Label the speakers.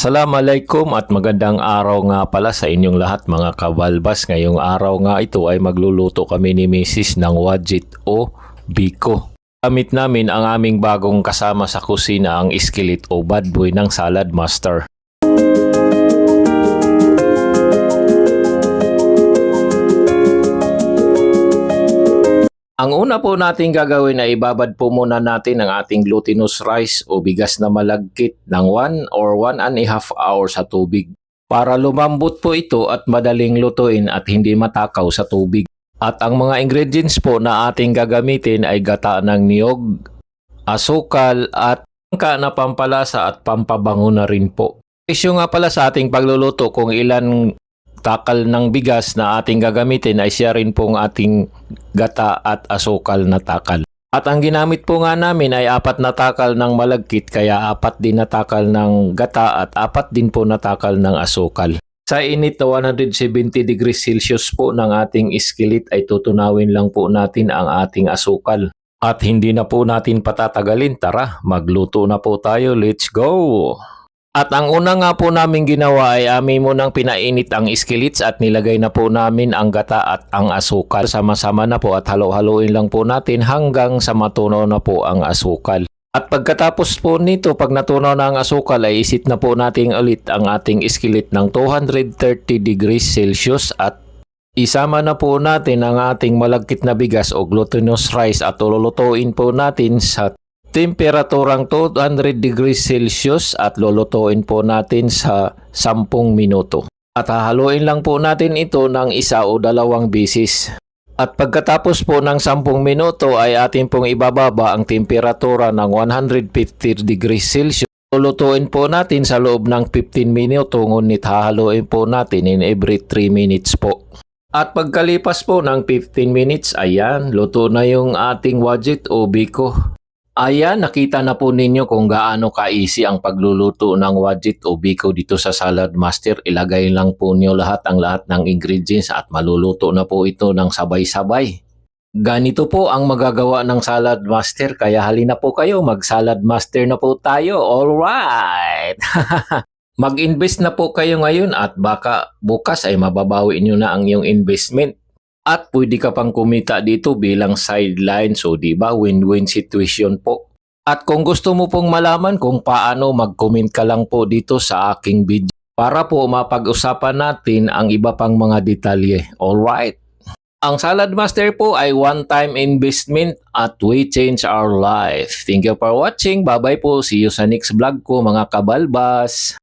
Speaker 1: Assalamualaikum at magandang araw nga pala sa inyong lahat mga kabalbas. Ngayong araw nga ito ay magluluto kami ni Mrs. ng wajit o biko. Gamit namin ang aming bagong kasama sa kusina, ang skillet o bad boy ng Salad Master. Ang una po natin gagawin ay ibabad po muna natin ang ating glutinous rice o bigas na malagkit ng 1 or 1.5 hours sa tubig para lumambot po ito at madaling lutuin at hindi matakaw sa tubig. At ang mga ingredients po na ating gagamitin ay gata ng niyog, asukal at tangka na pampalasa at pampabango na rin po. Isyo nga pala sa ating pagluluto kung ilan takal ng bigas na ating gagamitin ay siya rin pong ating gata at asukal na takal. At ang ginamit po nga namin ay 4 na takal ng malagkit, kaya 4 din na takal ng gata at 4 din po na takal ng asukal. Sa init na 170 degrees Celsius po ng ating skillet ay tutunawin lang po natin ang ating asukal. At hindi na po natin patatagalin, tara magluto na po tayo, let's go! At ang una nga po namin ginawa ay amin munang pinainit ang skillets at nilagay na po namin ang gata at ang asukal. Sama-sama na po at halo-haloin lang po natin hanggang sa matunaw na po ang asukal. At pagkatapos po nito, pag natunaw na ang asukal ay isit na po natin ulit ang ating skillet ng 230 degrees Celsius at isama na po natin ang ating malagkit na bigas o glutinous rice at lulutuin po natin sa temperaturang 200 degrees Celsius at lulutuin po natin sa 10 minuto. At hahaluin lang po natin ito ng 1 o 2 beses. At pagkatapos po ng 10 minuto ay atin pong ibababa ang temperatura ng 150 degrees Celsius. Lulutuin po natin sa loob ng 15 minuto, ngunit hahaluin po natin in every 3 minutes po. At pagkalipas po ng 15 minutes, ayan, luto na yung ating wajit o biko. Ayan, nakita na po ninyo kung gaano ka-easy ang pagluluto ng wajit o biko dito sa Salad Master. Ilagay lang po nyo lahat ng ingredients at maluluto na po ito ng sabay-sabay. Ganito po ang magagawa ng Salad Master, kaya halina po kayo, mag-Salad Master na po tayo. Alright! Mag-invest na po kayo ngayon at baka bukas ay mababawi nyo na ang iyong investment. At pwede ka pang kumita dito bilang sideline, so diba win-win situation po. At kung gusto mo pong malaman kung paano, mag-comment ka lang po dito sa aking video para po mapag-usapan natin ang iba pang mga detalye. Alright? Ang Salad Master po ay one-time investment at we change our life. Thank you for watching. Bye-bye po. See you sa next vlog ko mga kabalbas.